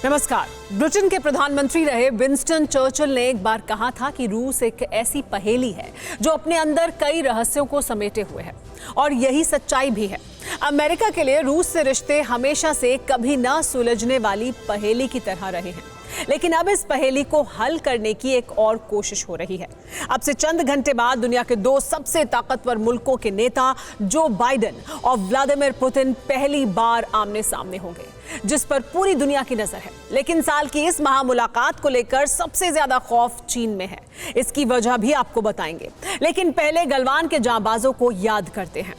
नमस्कार। ब्रिटेन के प्रधानमंत्री रहे विंस्टन चर्चिल ने एक बार कहा था कि रूस एक ऐसी पहेली है जो अपने अंदर कई रहस्यों को समेटे हुए है, और यही सच्चाई भी है। अमेरिका के लिए रूस से रिश्ते हमेशा से कभी ना सुलझने वाली पहेली की तरह रहे हैं, लेकिन अब इस पहेली को हल करने की एक और कोशिश हो रही है। अब से चंद घंटे बाद दुनिया के दो सबसे ताकतवर मुल्कों के नेता जो बाइडेन और व्लादिमीर पुतिन पहली बार आमने सामने होंगे, जिस पर पूरी दुनिया की नजर है। लेकिन साल की इस महामुलाकात को लेकर सबसे ज्यादा खौफ चीन में है। इसकी वजह भी आपको बताएंगे, लेकिन पहले गलवान के जांबाजों को याद करते हैं।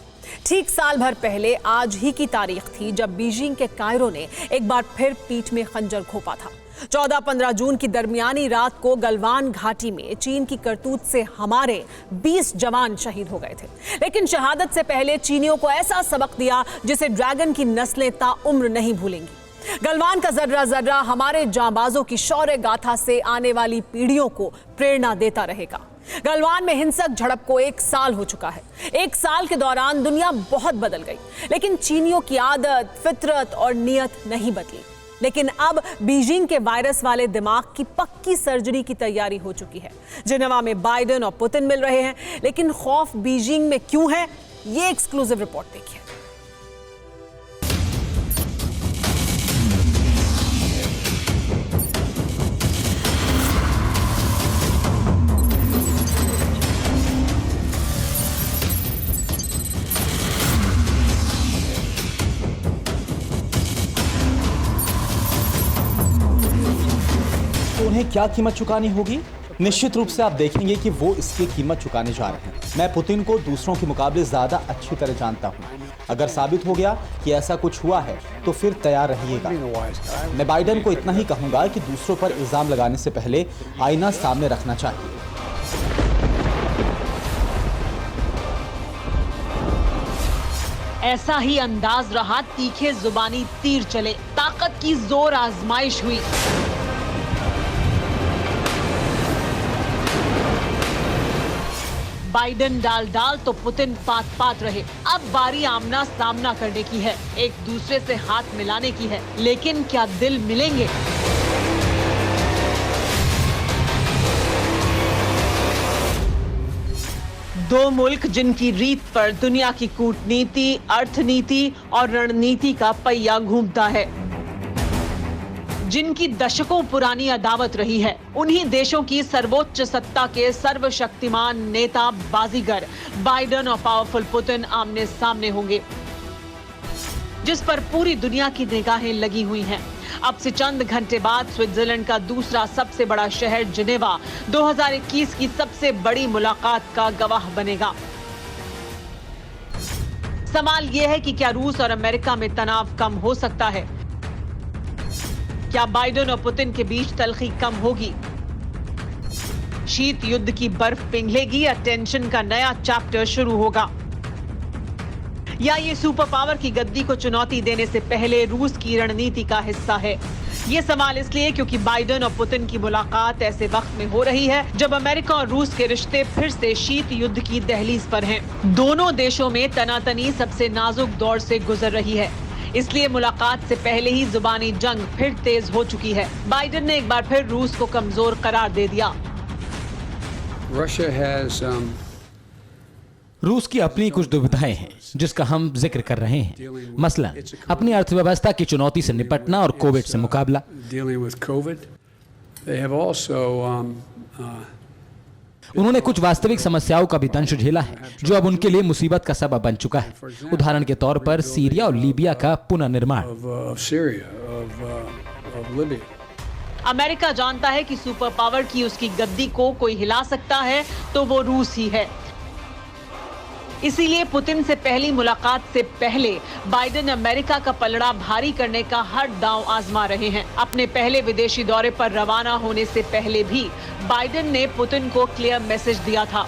ठीक साल भर पहले आज ही की तारीख थी जब बीजिंग के कायरो ने एक बार फिर पीठ में खंजर घोंपा था। 14-15 जून की दरमियानी रात को गलवान घाटी में चीन की करतूत से हमारे 20 जवान शहीद हो गए थे, लेकिन शहादत से पहले चीनियों को ऐसा सबक दिया जिसे ड्रैगन की नस्लें ताउम्र नहीं भूलेंगी। गलवान का जर्रा जर्रा हमारे जांबाजों की शौर्य गाथा से आने वाली पीढ़ियों को प्रेरणा देता रहेगा। गलवान में हिंसक झड़प को 1 साल हो चुका है। 1 साल के दौरान दुनिया बहुत बदल गई, लेकिन चीनियों की आदत, फितरत और नियत नहीं बदली। लेकिन अब बीजिंग के वायरस वाले दिमाग की पक्की सर्जरी की तैयारी हो चुकी है। जिनेवा में बाइडेन और पुतिन मिल रहे हैं, लेकिन खौफ बीजिंग में क्यों है, ये एक्सक्लूसिव रिपोर्ट देखिए। उन्हें क्या कीमत चुकानी होगी? निश्चित रूप से आप देखेंगे कि वो इसकी कीमत चुकाने जा रहे हैं। मैं पुतिन को दूसरों के मुकाबले ज्यादा अच्छी तरह जानता हूं। अगर साबित हो गया कि ऐसा कुछ हुआ है तो फिर तैयार रहिएगा। मैं बाइडेन को इतना ही कहूंगा कि दूसरों पर इल्जाम लगाने से पहले आईना सामने रखना चाहिए। ऐसा ही अंदाज रहा, तीखे जुबानी तीर चले, ताकत की जोर आजमाइश हुई। बाइडेन डाल डाल तो पुतिन पात पात रहे। अब बारी आमना सामना करने की है, एक दूसरे से हाथ मिलाने की है, लेकिन क्या दिल मिलेंगे? दो मुल्क जिनकी रीत पर दुनिया की कूटनीति, अर्थनीति और रणनीति का पहिया घूमता है, जिनकी दशकों पुरानी अदावत रही है, उन्हीं देशों की सर्वोच्च सत्ता के सर्वशक्तिमान नेता बाजीगर बाइडेन और पावरफुल पुतिन आमने सामने होंगे, जिस पर पूरी दुनिया की निगाहें लगी हुई हैं। अब से चंद घंटे बाद स्विट्जरलैंड का दूसरा सबसे बड़ा शहर जिनेवा 2021 की सबसे बड़ी मुलाकात का गवाह बनेगा। सवाल यह है कि क्या रूस और अमेरिका में तनाव कम हो सकता है? क्या बाइडेन और पुतिन के बीच तल्खी कम होगी? शीत युद्ध की बर्फ पिघलेगी या टेंशन का नया चैप्टर शुरू होगा? या ये सुपर पावर की गद्दी को चुनौती देने से पहले रूस की रणनीति का हिस्सा है? ये सवाल इसलिए क्योंकि बाइडेन और पुतिन की मुलाकात ऐसे वक्त में हो रही है जब अमेरिका और रूस के रिश्ते फिर से शीत युद्ध की दहलीज पर हैं। दोनों देशों में तनातनी सबसे नाजुक दौर से गुजर रही है, इसलिए मुलाकात से पहले ही जुबानी जंग फिर तेज हो चुकी है। बाइडेन ने एक बार फिर रूस को कमजोर करार दे दिया। रूस की अपनी कुछ दुविधाएं हैं जिसका हम जिक्र कर रहे हैं, मसलन अपनी अर्थव्यवस्था की चुनौती से निपटना और कोविड से मुकाबला। उन्होंने कुछ वास्तविक समस्याओं का भी दंश झेला है जो अब उनके लिए मुसीबत का सबब बन चुका है। उदाहरण के तौर पर सीरिया और लीबिया का पुनर्निर्माण। अमेरिका जानता है कि सुपर पावर की उसकी गद्दी को कोई हिला सकता है तो वो रूस ही है। इसीलिए पुतिन से पहली मुलाकात से पहले बाइडेन अमेरिका का पलड़ा भारी करने का हर दांव आजमा रहे हैं। अपने पहले विदेशी दौरे पर रवाना होने से पहले भी बाइडेन ने पुतिन को क्लियर मैसेज दिया था।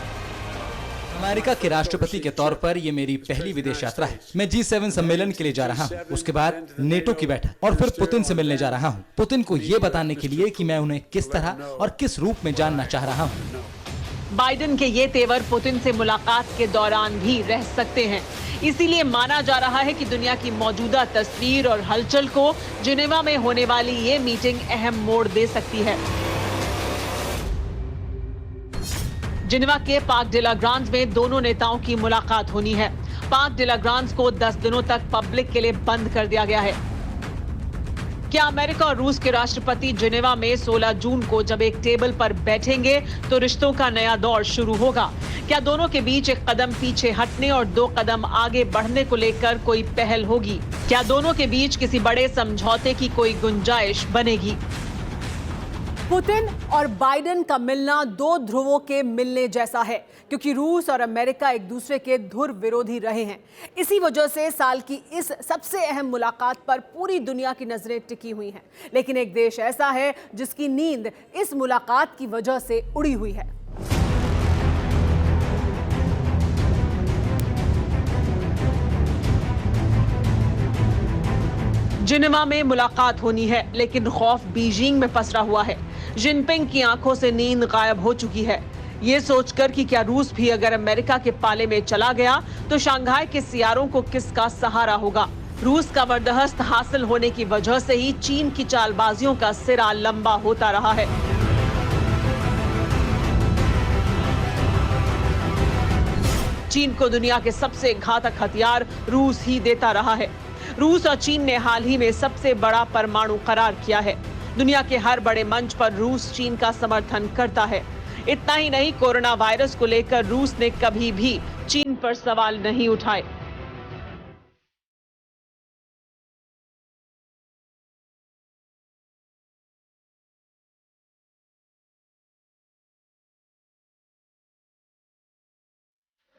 अमेरिका के राष्ट्रपति के तौर पर यह मेरी पहली विदेश यात्रा है। मैं G7 सम्मेलन के लिए जा रहा हूं, उसके बाद नेटो की बैठक और फिर पुतिन से मिलने जा रहा हूं। पुतिन को यह बताने के लिए कि मैं उन्हें किस तरह और किस रूप में जानना चाह रहा हूं। बाइडेन के ये तेवर पुतिन से मुलाकात के दौरान भी रह सकते हैं। इसीलिए माना जा रहा है कि दुनिया की मौजूदा तस्वीर और हलचल को जिनेवा में होने वाली ये मीटिंग अहम मोड़ दे सकती है। जिनेवा के पार्क डे ला ग्रांज में दोनों नेताओं की मुलाकात होनी है। पार्क डे ला ग्रांज को 10 दिनों तक पब्लिक के लिए बंद कर दिया गया है। क्या अमेरिका और रूस के राष्ट्रपति जिनेवा में 16 जून को जब एक टेबल पर बैठेंगे तो रिश्तों का नया दौर शुरू होगा? क्या दोनों के बीच एक कदम पीछे हटने और 2 कदम आगे बढ़ने को लेकर कोई पहल होगी? क्या दोनों के बीच किसी बड़े समझौते की कोई गुंजाइश बनेगी? पुतिन और बाइडेन का मिलना 2 ध्रुवों के मिलने जैसा है, क्योंकि रूस और अमेरिका एक दूसरे के धुर विरोधी रहे हैं। इसी वजह से साल की इस सबसे अहम मुलाकात पर पूरी दुनिया की नजरें टिकी हुई हैं। लेकिन एक देश ऐसा है जिसकी नींद इस मुलाकात की वजह से उड़ी हुई है। जिनेवा में मुलाकात होनी है, लेकिन खौफ बीजिंग में पसरा हुआ है। जिनपिंग की आंखों से नींद गायब हो चुकी है, ये सोचकर कि क्या रूस भी अगर अमेरिका के पाले में चला गया तो शंघाई के सियारों को किसका सहारा होगा। रूस का बर्दहस्त हासिल होने की वजह से ही चीन की चालबाजियों का सिरा लंबा होता रहा है। चीन को दुनिया के सबसे घातक हथियार रूस ही देता रहा है। रूस और चीन ने हाल ही में सबसे बड़ा परमाणु करार किया है। दुनिया के हर बड़े मंच पर रूस चीन का समर्थन करता है। इतना ही नहीं, कोरोना वायरस को लेकर रूस ने कभी भी चीन पर सवाल नहीं उठाए।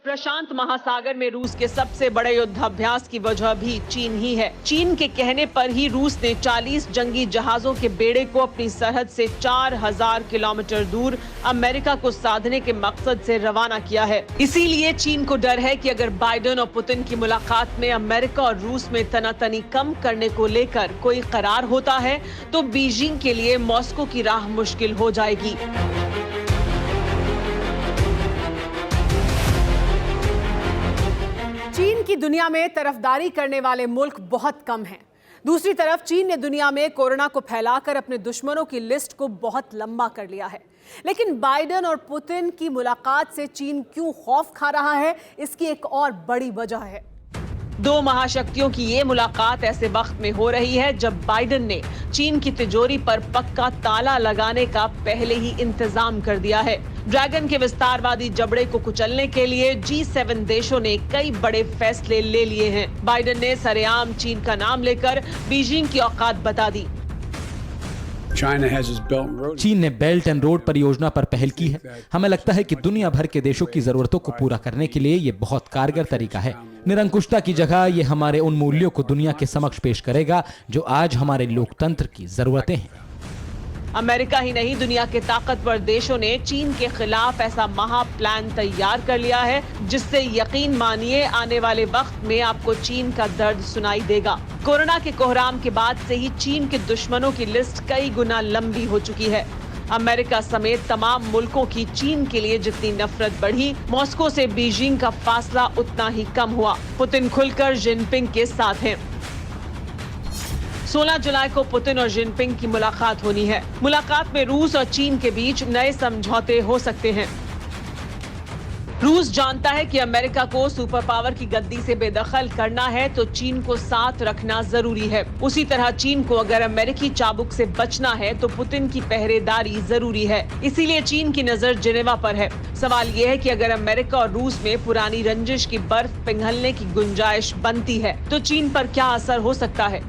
प्रशांत महासागर में रूस के सबसे बड़े युद्धाभ्यास की वजह भी चीन ही है। चीन के कहने पर ही रूस ने 40 जंगी जहाजों के बेड़े को अपनी सरहद से 4000 किलोमीटर दूर अमेरिका को साधने के मकसद से रवाना किया है। इसीलिए चीन को डर है कि अगर बाइडेन और पुतिन की मुलाकात में अमेरिका और रूस में तनातनी कम करने को लेकर कोई करार होता है तो बीजिंग के लिए मॉस्को की राह मुश्किल हो जाएगी। चीन की दुनिया में तरफदारी करने वाले मुल्क बहुत कम हैं। दूसरी तरफ चीन ने दुनिया में कोरोना को फैलाकर अपने दुश्मनों की लिस्ट को बहुत लंबा कर लिया है। लेकिन बाइडेन और पुतिन की मुलाकात से चीन क्यों खौफ खा रहा है, इसकी एक और बड़ी वजह है। 2 महाशक्तियों की ये मुलाकात ऐसे वक्त में हो रही है जब बाइडेन ने चीन की तिजोरी पर पक्का ताला लगाने का पहले ही इंतजाम कर दिया है। ड्रैगन के विस्तारवादी जबड़े को कुचलने के लिए G7 देशों ने कई बड़े फैसले ले लिए हैं। बाइडेन ने सरेआम चीन का नाम लेकर बीजिंग की औकात बता दी। चीन ने बेल्ट एंड रोड परियोजना पर पहल की है। हमें लगता है कि दुनिया भर के देशों की जरूरतों को पूरा करने के लिए ये बहुत कारगर तरीका है। निरंकुशता की जगह ये हमारे उन मूल्यों को दुनिया के समक्ष पेश करेगा जो आज हमारे लोकतंत्र की जरूरतें हैं। अमेरिका ही नहीं, दुनिया के ताकतवर देशों ने चीन के खिलाफ ऐसा महा प्लान तैयार कर लिया है जिससे यकीन मानिए आने वाले वक्त में आपको चीन का दर्द सुनाई देगा। कोरोना के कोहराम के बाद से ही चीन के दुश्मनों की लिस्ट कई गुना लंबी हो चुकी है। अमेरिका समेत तमाम मुल्कों की चीन के लिए जितनी नफरत बढ़ी, मॉस्को से बीजिंग का फासला उतना ही कम हुआ। पुतिन खुलकर जिनपिंग के साथ हैं। 16 जुलाई को पुतिन और जिनपिंग की मुलाकात होनी है। मुलाकात में रूस और चीन के बीच नए समझौते हो सकते हैं। रूस जानता है कि अमेरिका को सुपर पावर की गद्दी से बेदखल करना है तो चीन को साथ रखना जरूरी है। उसी तरह चीन को अगर अमेरिकी चाबुक से बचना है तो पुतिन की पहरेदारी जरूरी है। इसीलिए चीन की नजर जिनेवा पर है। सवाल यह है कि अगर अमेरिका और रूस में पुरानी रंजिश की बर्फ पिघलने की गुंजाइश बनती है तो चीन पर क्या असर हो सकता है।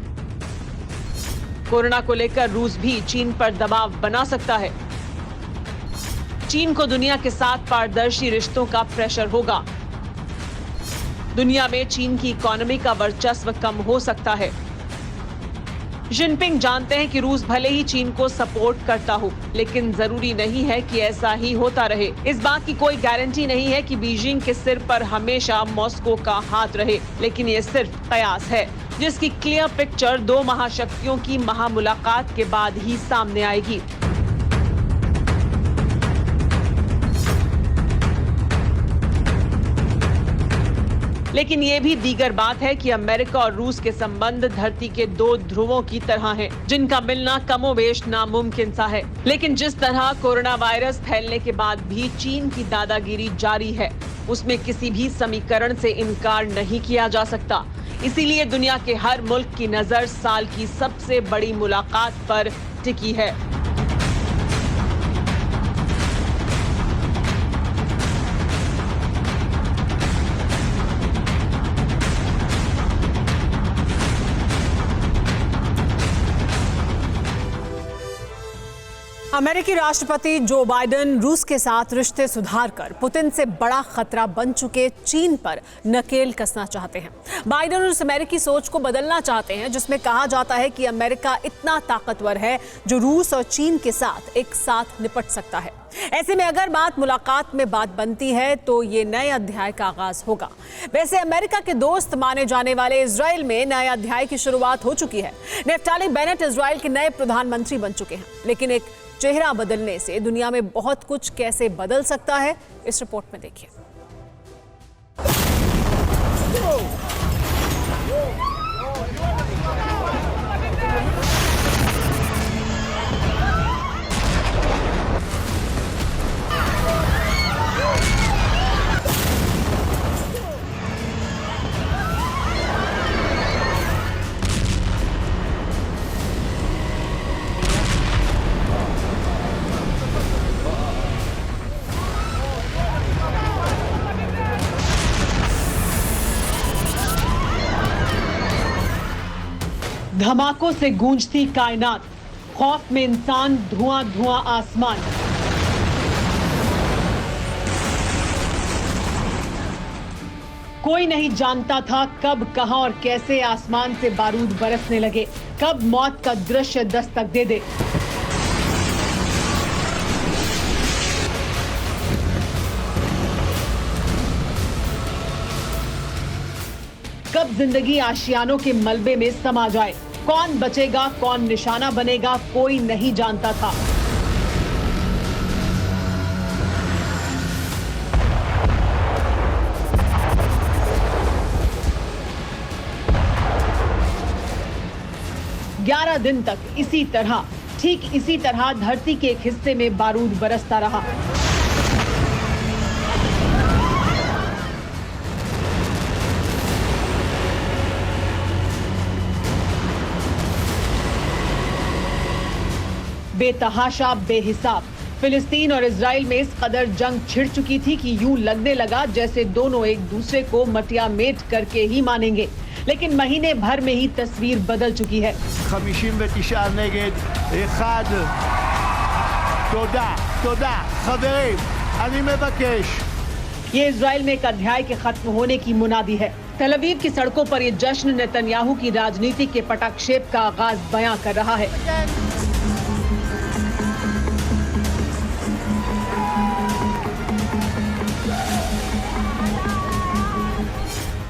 कोरोना को लेकर रूस भी चीन पर दबाव बना सकता है। चीन को दुनिया के साथ पारदर्शी रिश्तों का प्रेशर होगा। दुनिया में चीन की इकोनॉमी का वर्चस्व कम हो सकता है। जिनपिंग जानते हैं कि रूस भले ही चीन को सपोर्ट करता हो, लेकिन जरूरी नहीं है कि ऐसा ही होता रहे। इस बात की कोई गारंटी नहीं है कि बीजिंग के सिर पर हमेशा मॉस्को का हाथ रहे, लेकिन ये सिर्फ कयास है जिसकी क्लियर पिक्चर 2 महाशक्तियों की महामुलाकात के बाद ही सामने आएगी। लेकिन ये भी दीगर बात है कि अमेरिका और रूस के संबंध धरती के दो ध्रुवों की तरह हैं, जिनका मिलना कमोबेश नामुमकिन सा है। लेकिन जिस तरह कोरोना वायरस फैलने के बाद भी चीन की दादागिरी जारी है, उसमें किसी भी समीकरण से इनकार नहीं किया जा सकता। इसीलिए दुनिया के हर मुल्क की नजर साल की सबसे बड़ी मुलाकात पर टिकी है। अमेरिकी राष्ट्रपति जो बाइडेन रूस के साथ रिश्ते सुधारकर पुतिन से बड़ा खतरा बन चुके चीन पर नकेल कसना चाहते हैं। बाइडेन उस अमेरिकी सोच को बदलना चाहते हैं जिसमें कहा जाता है कि अमेरिका इतना ताकतवर है जो रूस और चीन के साथ एक साथ निपट सकता है। ऐसे में अगर मुलाकात में बात बनती है तो ये नए अध्याय का आगाज होगा। वैसे अमेरिका के दोस्त माने जाने वाले इजराइल में नए अध्याय की शुरुआत हो चुकी है। नेफ्ताली बेनेट इजराइल के नए प्रधानमंत्री बन चुके हैं, लेकिन एक चेहरा बदलने से दुनिया में बहुत कुछ कैसे बदल सकता है, इस रिपोर्ट में देखिए। धमाकों से गूंजती कायनात, खौफ में इंसान, धुआं धुआं आसमान। कोई नहीं जानता था कब, कहां और कैसे आसमान से बारूद बरसने लगे, कब मौत का दृश्य दस्तक दे दे। कब जिंदगी आशियानों के मलबे में समा जाए। कौन बचेगा, कौन निशाना बनेगा, कोई नहीं जानता था। ग्यारह दिन तक इसी तरह, ठीक इसी तरह धरती के एक हिस्से में बारूद बरसता रहा। बेतहाशा, बेहिसाब फिलिस्तीन और इजराइल में इस कदर जंग छिड़ चुकी थी कि यूं लगने लगा जैसे दोनों एक दूसरे को मटिया मेट करके ही मानेंगे। लेकिन महीने भर में ही तस्वीर बदल चुकी है। 59 נגד 1. תודה חברים, אני מבקש। ये इजराइल में एक अध्याय के खत्म होने की मुनादी है। तल अवीव की सड़कों पर ये जश्न नेतन्याहू की राजनीति के पटाक्षेप का आगाज बयां कर रहा है।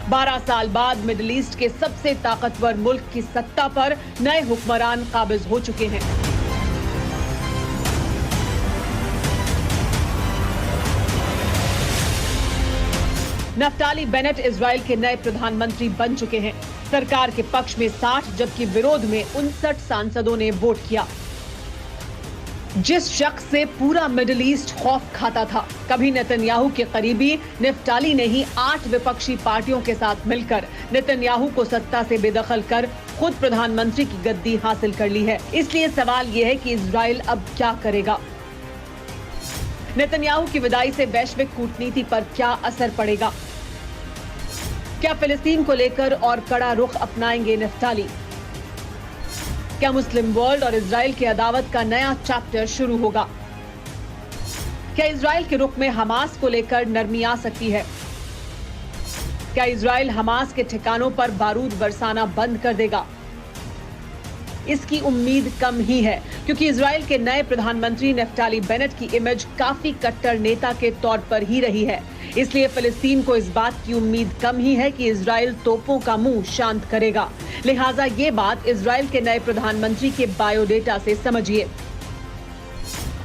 12 साल बाद मिडिल ईस्ट के सबसे ताकतवर मुल्क की सत्ता पर नए हुक्मरान काबिज हो चुके हैं। नफ्ताली बेनेट इजराइल के नए प्रधानमंत्री बन चुके हैं। सरकार के पक्ष में 60 जबकि विरोध में 59 सांसदों ने वोट किया। जिस शख्स से पूरा मिडिल ईस्ट खौफ खाता था, कभी नेतन्याहू के करीबी नफ्ताली ने ही 8 विपक्षी पार्टियों के साथ मिलकर नेतन्याहू को सत्ता से बेदखल कर खुद प्रधानमंत्री की गद्दी हासिल कर ली है। इसलिए सवाल यह है कि इजराइल अब क्या करेगा। नेतन्याहू की विदाई से वैश्विक कूटनीति पर क्या असर पड़ेगा। क्या फिलिस्तीन को लेकर और कड़ा रुख अपनाएंगे नफ्ताली। क्या मुस्लिम वर्ल्ड और इजराइल की अदावत का नया चैप्टर शुरू होगा। क्या इजराइल के रुख में हमास को लेकर नरमी आ सकती है। क्या इजराइल हमास के ठिकानों पर बारूद बरसाना बंद कर देगा। इसकी उम्मीद कम ही है, क्योंकि इजराइल के नए प्रधानमंत्री नफ्ताली बेनेट की इमेज काफी कट्टर नेता के तौर पर ही रही है। इसलिए फिलिस्तीन को इस बात की उम्मीद कम ही है कि इजराइल तोपों का मुंह शांत करेगा। लिहाजा ये बात इजराइल के नए प्रधानमंत्री के बायोडेटा से समझिए।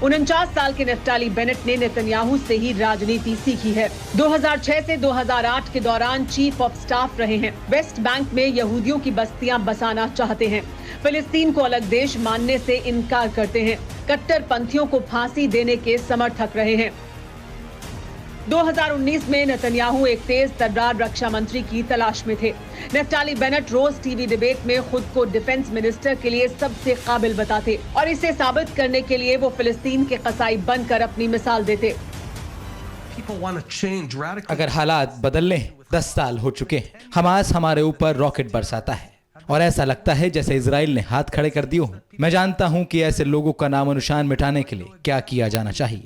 49 साल के नेफ्टाली बेनेट ने नेतन्याहू से ही राजनीति सीखी है। 2006 से 2008 के दौरान चीफ ऑफ स्टाफ रहे हैं। वेस्ट बैंक में यहूदियों की बस्तियां बसाना चाहते हैं। फिलिस्तीन को अलग देश मानने से इनकार करते हैं। कट्टरपंथियों को फांसी देने के समर्थक रहे हैं। 2019 में नेतन्याहू एक तेज तर्रार रक्षा मंत्री की तलाश में थे। नेफ्टाली बेनेट रोज टीवी डिबेट में खुद को डिफेंस मिनिस्टर के लिए सबसे काबिल बताते और इसे साबित करने के लिए वो फिलिस्तीन के कसाई बनकर अपनी मिसाल देते। अगर हालात बदलने 10 साल हो चुके हैं, हमास हमारे ऊपर रॉकेट बरसाता है और ऐसा लगता है जैसे इजराइल ने हाथ खड़े कर दिए हों। मैं जानता हूं कि ऐसे लोगों का नामो निशान मिटाने के लिए क्या किया जाना चाहिए।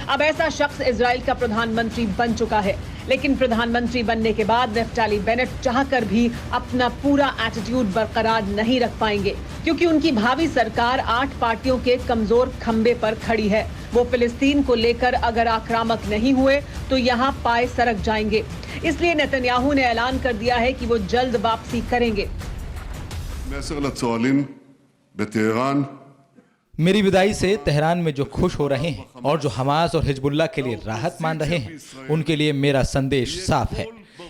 अब ऐसा शख्स इजराइल का प्रधानमंत्री बन चुका है, लेकिन प्रधानमंत्री बनने के बाद नेफ्टाली बेनेट चाहकर भी अपना पूरा एटीट्यूड बरकरार नहीं रख पाएंगे, क्योंकि उनकी भावी सरकार 8 पार्टियों के कमजोर खंबे पर खड़ी है। वो फिलिस्तीन को लेकर अगर आक्रामक नहीं हुए तो यहाँ पाए सरक जाएंगे। इसलिए नेतन्याहू ने ऐलान कर दिया है कि वो जल्द वापसी करेंगे। मेरी विदाई से तेहरान में जो खुश हो रहे हैं और जो हमास और हिजबुल्लाह के लिए राहत मान रहे हैं, उनके लिए मेरा संदेश साफ है।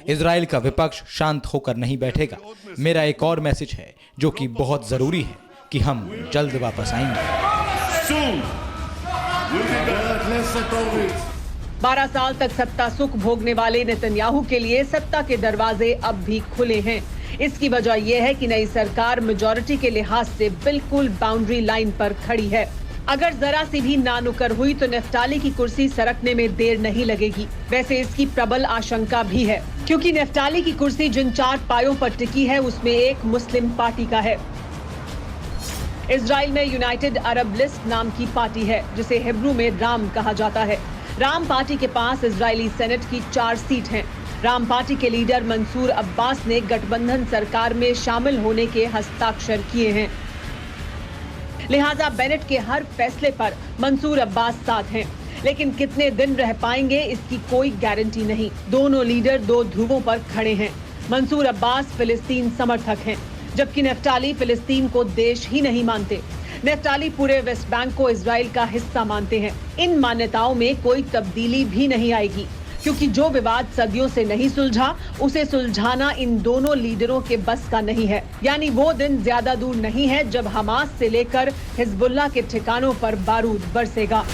इजराइल का विपक्ष शांत होकर नहीं बैठेगा। मेरा एक और मैसेज है जो कि बहुत जरूरी है कि हम जल्द वापस आएंगे। 12 साल तक सत्ता सुख भोगने वाले नेतन्याहू के लिए सत्ता के दरवाजे अब भी खुले हैं। इसकी वजह यह है कि नई सरकार मेजॉरिटी के लिहाज से बिल्कुल बाउंड्री लाइन पर खड़ी है। अगर जरा सी भी नानुकर हुई तो नेफ्टाली की कुर्सी सरकने में देर नहीं लगेगी। वैसे इसकी प्रबल आशंका भी है, क्योंकि नेफ्टाली की कुर्सी जिन 4 पायों पर टिकी है उसमें एक मुस्लिम पार्टी का है। इजराइल में यूनाइटेड अरब लिस्ट नाम की पार्टी है, जिसे हिब्रू में राम कहा जाता है। राम पार्टी के पास इजरायली सेनेट की 4 सीट हैं। राम पार्टी के लीडर मंसूर अब्बास ने गठबंधन सरकार में शामिल होने के हस्ताक्षर किए हैं। लिहाजा बेनेट के हर फैसले पर मंसूर अब्बास साथ हैं, लेकिन कितने दिन रह पाएंगे इसकी कोई गारंटी नहीं। दोनों लीडर 2 ध्रुवों पर खड़े हैं। मंसूर अब्बास फिलिस्तीन समर्थक हैं, जबकि नेफ्टाली फिलिस्तीन को देश ही नहीं मानते। नेफ्टाली पूरे वेस्ट बैंक को इजराइल का हिस्सा मानते हैं। इन मान्यताओं में कोई तब्दीली भी नहीं आएगी, क्योंकि जो विवाद सदियों से नहीं सुलझा उसे सुलझाना इन दोनों लीडरों के बस का नहीं है। यानी वो दिन ज्यादा दूर नहीं है जब हमास से लेकर हिजबुल्लाह के ठिकानों पर बारूद बरसेगा।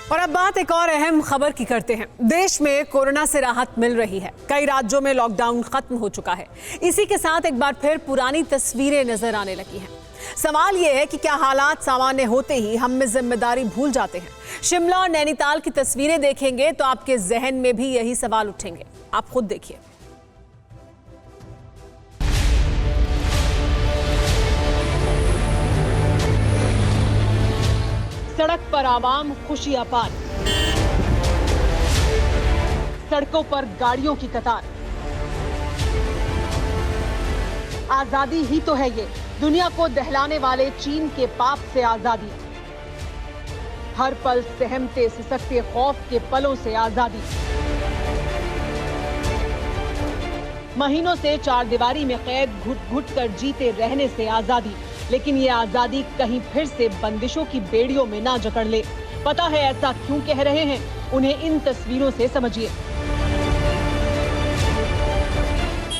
और अब बात एक और अहम खबर की करते हैं। देश में कोरोना से राहत मिल रही है। कई राज्यों में लॉकडाउन खत्म हो चुका है। इसी के साथ एक बार फिर पुरानी तस्वीरें नजर आने लगी हैं। सवाल यह है कि क्या हालात सामान्य होते ही हम में जिम्मेदारी भूल जाते हैं? शिमला और नैनीताल की तस्वीरें देखेंगे तो आपके जहन में भी यही सवाल उठेंगे। आप खुद देखिए। सड़क पर आवाम खुशियां पार, सड़कों पर गाड़ियों की कतार। आजादी ही तो है ये, दुनिया को दहलाने वाले चीन के पाप से आजादी। हर पल सहमते सिसकते खौफ के पलों से आजादी। महीनों से 4 दीवारी में कैद घुट घुट कर जीते रहने से आजादी। लेकिन ये आजादी कहीं फिर से बंदिशों की बेड़ियों में ना जकड़ ले। पता है ऐसा क्यों कह रहे हैं? उन्हें इन तस्वीरों से समझिए।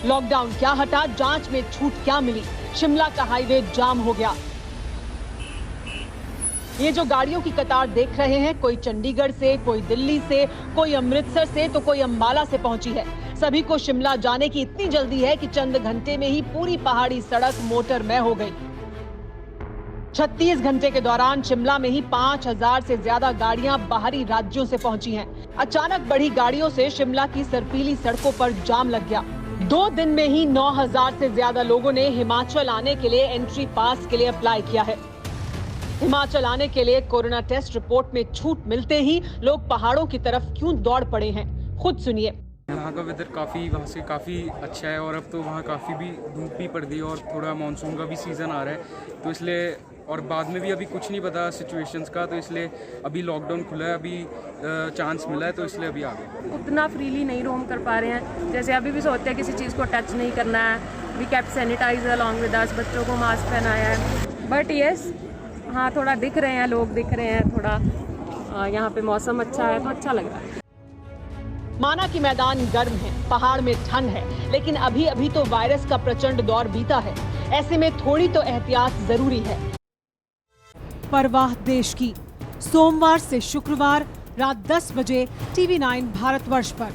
लॉकडाउन क्या हटा, जांच में छूट क्या मिली? शिमला का हाईवे जाम हो गया। ये जो गाड़ियों की कतार देख रहे हैं, कोई चंडीगढ़ से, कोई दिल्ली से, कोई अमृतसर से तो कोई अंबाला से पहुंची है। सभी को शिमला जाने की इतनी जल्दी है कि चंद घंटे में ही पूरी पहाड़ी सड़क मोटरमय हो गई। 36 घंटे के दौरान शिमला में ही 5000 से ज्यादा गाड़ियां बाहरी राज्यों से पहुंची हैं। अचानक बढ़ी गाड़ियों से शिमला की सर्पीली सड़कों पर जाम लग गया। 2 दिन में ही 9000 से ज्यादा लोगों ने हिमाचल आने के लिए एंट्री पास के लिए अप्लाई किया है। हिमाचल आने के लिए कोरोना टेस्ट रिपोर्ट में छूट मिलते ही लोग पहाड़ों की तरफ क्यों दौड़ पड़े हैं, खुद सुनिए। यहाँ का वेदर काफ़ी वहाँ से काफ़ी अच्छा है और अब तो वहाँ काफ़ी भी धूप भी पड़ गई और थोड़ा मानसून का भी सीज़न आ रहा है, तो इसलिए और बाद में भी अभी कुछ नहीं पता सिचुएशंस का, तो इसलिए अभी लॉकडाउन खुला है, अभी चांस मिला है, तो इसलिए अभी आ गए। उतना फ्रीली नहीं रोम कर पा रहे हैं, जैसे अभी भी सोचते हैं किसी चीज़ को टच नहीं करना है। We kept sanitiser along with us, बच्चों को मास्क पहनाया है। बट यस, हाँ थोड़ा दिख रहे हैं, लोग दिख रहे हैं, थोड़ा यहाँ पे मौसम अच्छा है तो अच्छा लग रहा है। माना कि मैदान गर्म है, पहाड़ में ठंड है, लेकिन अभी अभी तो वायरस का प्रचंड दौर बीता है। ऐसे में थोड़ी तो एहतियात जरूरी है। परवाह देश की, सोमवार से शुक्रवार रात 10 बजे TV9 भारतवर्ष पर।